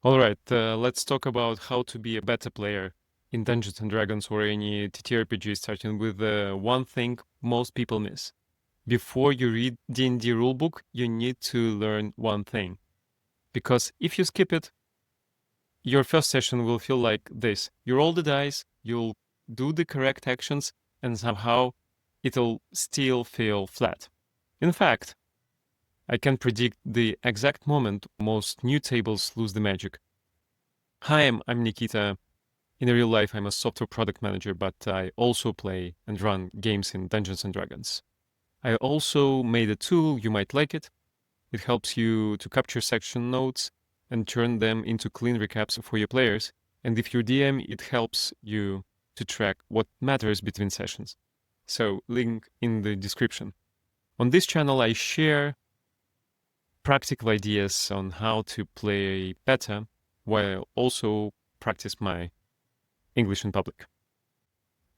Alright, let's talk about how to be a better player in Dungeons & Dragons or any TTRPG, starting with one thing most people miss. Before you read D&D rulebook, you need to learn one thing. Because if you skip it, your first session will feel like this. You roll the dice, you'll do the correct actions, and somehow it'll still feel flat. In fact, I can predict the exact moment most new tables lose the magic. Hi, I'm Nikita. In real life, I'm a software product manager, but I also play and run games in Dungeons & Dragons. I also made a tool, you might like it. It helps you to capture section notes and turn them into clean recaps for your players. And if you're DM, it helps you to track what matters between sessions. So, link in the description. On this channel, I share practical ideas on how to play better while also practice my English in public.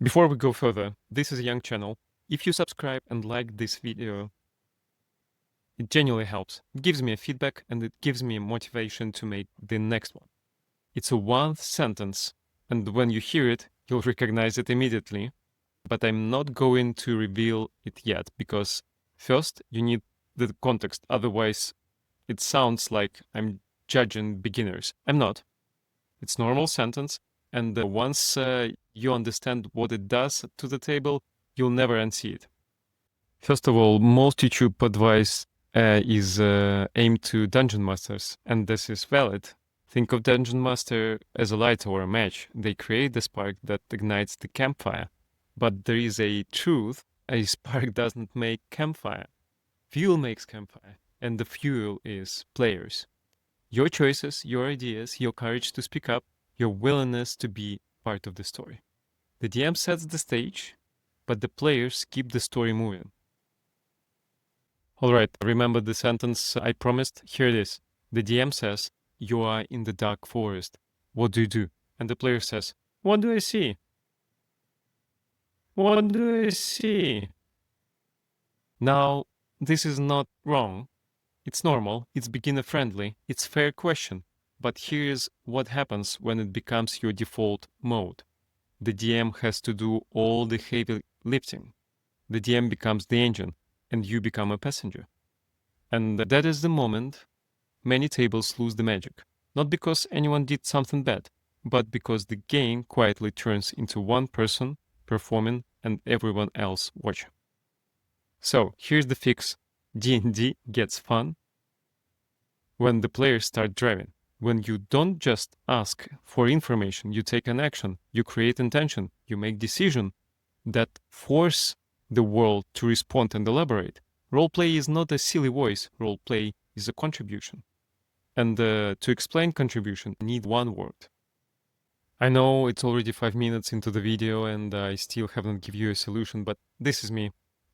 Before we go further, this is a young channel. If you subscribe and like this video, it genuinely helps. It gives me a feedback and it gives me motivation to make the next one. It's a one sentence, and when you hear it, you'll recognize it immediately. But I'm not going to reveal it yet because first you need the context. Otherwise, it sounds like I'm judging beginners. I'm not. It's normal sentence, and once you understand what it does to the table, you'll never unsee it. First of all, most YouTube advice is aimed to dungeon masters, and this is valid. Think of dungeon master as a light or a match. They create the spark that ignites the campfire. But there is a truth: a spark doesn't make campfire. Fuel makes campfire, and the fuel is players. Your choices, your ideas, your courage to speak up, your willingness to be part of the story. The DM sets the stage, but the players keep the story moving. All right, remember the sentence I promised? Here it is. The DM says, "You are in the dark forest. What do you do?" And the player says, "What do I see? What do I see?" Now, this is not wrong. It's normal, it's beginner friendly, it's fair question. But here's what happens when it becomes your default mode. The DM has to do all the heavy lifting. The DM becomes the engine, and you become a passenger. And that is the moment many tables lose the magic. Not because anyone did something bad, but because the game quietly turns into one person performing and everyone else watching. So here's the fix. D&D gets fun when the players start driving. When you don't just ask for information, you take an action, you create intention, you make decisions that force the world to respond and elaborate. Roleplay is not a silly voice. Roleplay is a contribution. And to explain contribution, I need one word. I know it's already 5 minutes into the video and I still haven't given you a solution, but this is me.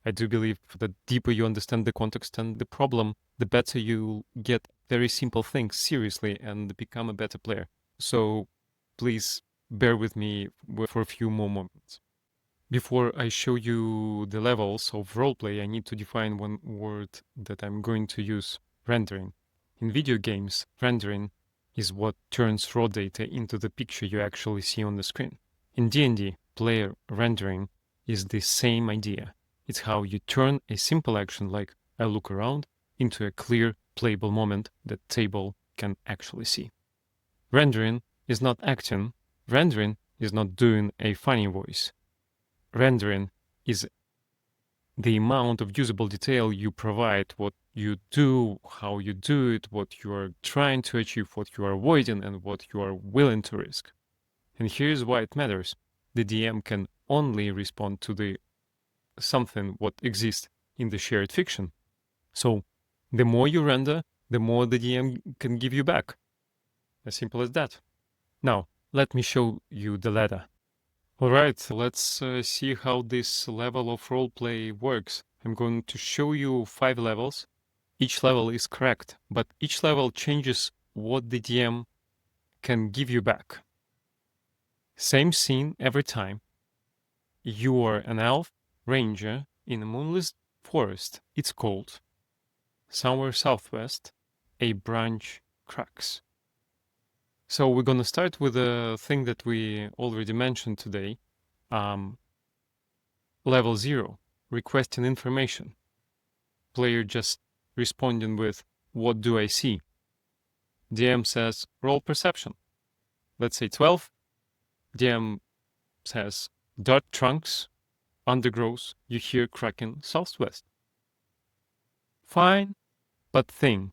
I do believe the deeper you understand the context and the problem, the better you get very simple things seriously and become a better player. So please bear with me for a few more moments. Before I show you the levels of roleplay, I need to define one word that I'm going to use: rendering. In video games, rendering is what turns raw data into the picture you actually see on the screen. In D&D, player rendering is the same idea. It's how you turn a simple action like I look around into a clear, playable moment that table can actually see. Rendering is not acting. Rendering is not doing a funny voice. Rendering is the amount of usable detail you provide, what you do, how you do it, what you are trying to achieve, what you are avoiding, and what you are willing to risk. And here's why it matters. The DM can only respond to the something what exists in the shared fiction. So the more you render, the more the DM can give you back. As simple as that. Now, let me show you the ladder. All right, let's see how this level of roleplay works. I'm going to show you 5 levels. Each level is correct, but each level changes what the DM can give you back. Same scene every time. You are an elf ranger in a moonless forest. It's cold. Somewhere southwest, a branch cracks. So we're gonna start with a thing that we already mentioned today. Level 0, requesting information. Player just responding with, what do I see? DM says, roll perception. Let's say 12. DM says, dark trunks, undergrowth, you hear cracking southwest. Fine, but thing.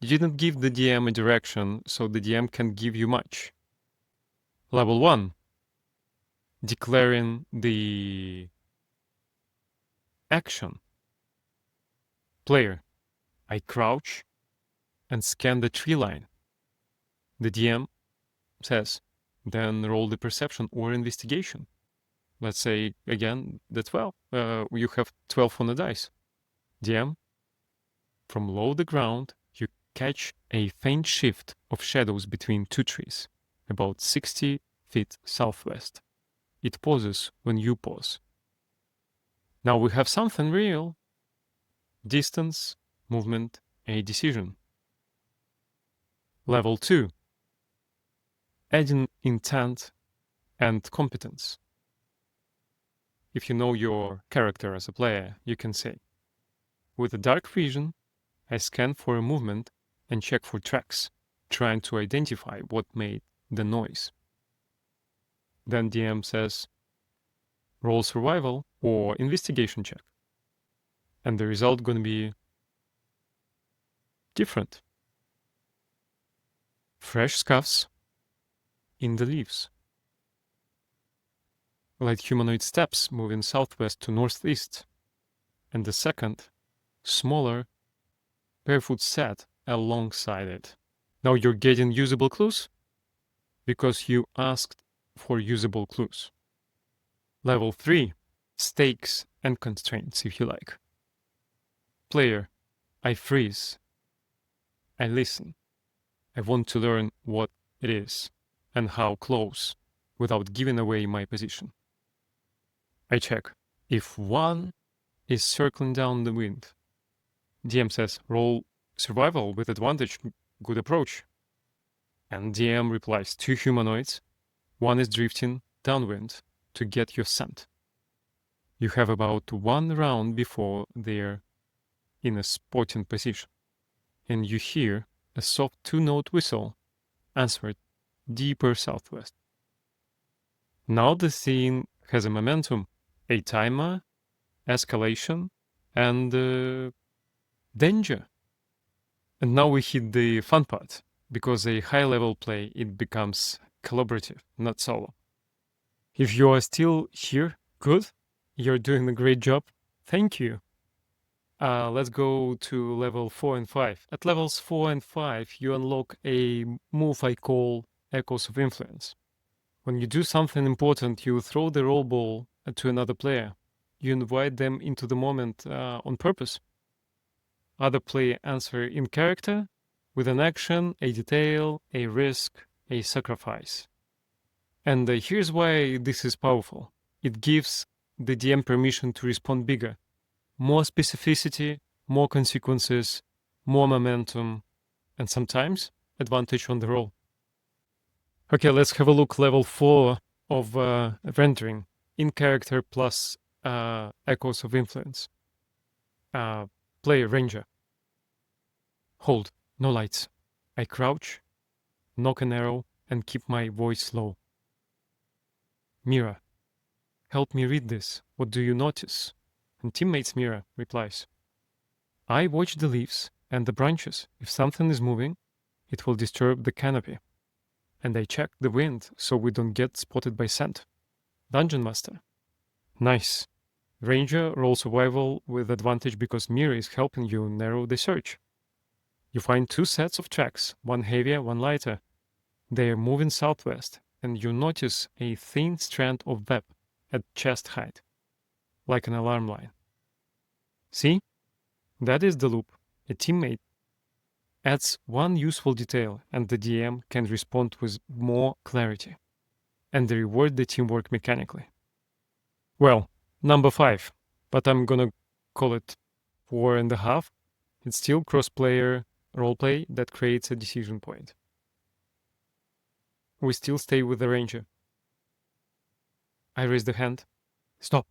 You didn't give the DM a direction, so the DM can't give you much. Level 1, declaring the action. Player, I crouch and scan the tree line. The DM says, then roll the perception or investigation. Let's say, again, the 12. You have 12 on the dice. DM, from low the ground, you catch a faint shift of shadows between two trees, about 60 feet southwest. It pauses when you pause. Now we have something real. Distance, movement, a decision. Level 2. Adding intent and competence. If you know your character as a player, you can say, with a dark vision, I scan for a movement and check for tracks, trying to identify what made the noise. Then DM says, roll survival or investigation check. And the result gonna be different. Fresh scuffs in the leaves. Light humanoid steps moving southwest to northeast. And the second, smaller, barefoot set alongside it. Now you're getting usable clues? Because you asked for usable clues. Level 3, stakes and constraints, if you like. Player, I freeze. I listen. I want to learn what it is and how close, without giving away my position. I check. If one is circling down the wind, DM says, roll survival with advantage, good approach. And DM replies, 2 humanoids, one is drifting downwind to get your scent. You have about 1 round before they're in a spotting position, and you hear a soft 2-note whistle answered deeper southwest. Now the scene has a momentum, a timer, escalation, and danger. And now we hit the fun part, because a high-level play, it becomes collaborative, not solo. If you are still here, good. You're doing a great job. Thank you. Let's go to level 4 and 5. At levels 4 and 5, you unlock a move I call Echoes of Influence. When you do something important, you throw the roll ball to another player. You invite them into the moment on purpose. Other player answer in character with an action, a detail, a risk, a sacrifice. And here's why this is powerful. It gives the DM permission to respond bigger. More specificity, more consequences, more momentum, and sometimes advantage on the roll. Okay, let's have a look. Level 4 of rendering. In character plus Echoes of Influence. Player Ranger. Hold, no lights. I crouch, knock an arrow, and keep my voice low. Mira, help me read this. What do you notice? And teammates Mira replies, I watch the leaves and the branches. If something is moving, it will disturb the canopy. And I check the wind so we don't get spotted by scent. Dungeon Master. Nice. Ranger, roll survival with advantage because Mira is helping you narrow the search. You find 2 sets of tracks, one heavier, one lighter. They are moving southwest, and you notice a thin strand of web at chest height, like an alarm line. See? That is the loop. A teammate adds one useful detail, and the DM can respond with more clarity, and they reward the teamwork mechanically. Well, number 5, but I'm gonna call it 4.5. It's still cross-player roleplay that creates a decision point. we still stay with the ranger. I raise the hand. Stop.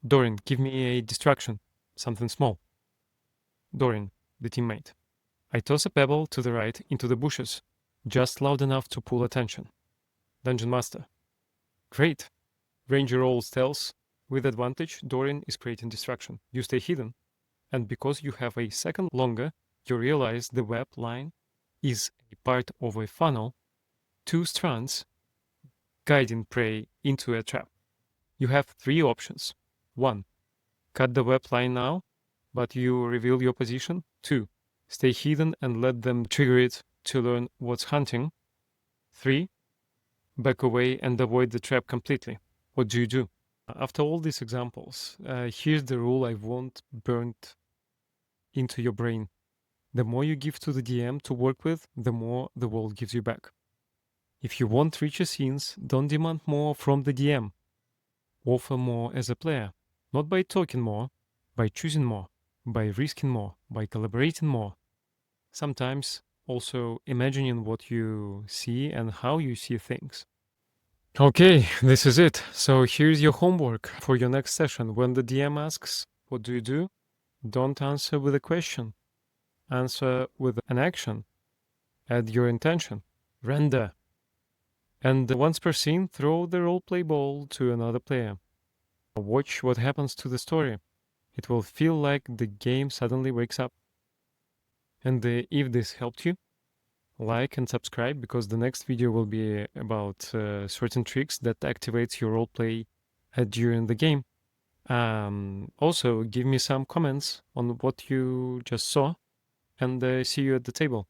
Dorian, give me a distraction. Something small. Dorian, the teammate. I toss a pebble to the right into the bushes, just loud enough to pull attention. Dungeon Master. Great. Ranger rolls stealth. With advantage, Dorian is creating distraction. You stay hidden, and because you have a second longer, you realize the web line is a part of a funnel, 2 strands guiding prey into a trap. You have 3 options. 1. Cut the web line now, but you reveal your position. 2. Stay hidden and let them trigger it to learn what's hunting. 3. Back away and avoid the trap completely. What do you do? After all these examples, here's the rule I want burnt into your brain. The more you give to the DM to work with, the more the world gives you back. If you want richer scenes, don't demand more from the DM. Offer more as a player, not by talking more, by choosing more, by risking more, by collaborating more. Sometimes also imagining what you see and how you see things. Okay, this is it. So here's your homework for your next session. When the DM asks, what do you do? Don't answer with a question. Answer with an action. Add your intention. Render. And once per scene, throw the roleplay ball to another player. Watch what happens to the story. It will feel like the game suddenly wakes up. And if this helped you, like and subscribe, because the next video will be about certain tricks that activates your roleplay during the game. Also, give me some comments on what you just saw, and see you at the table.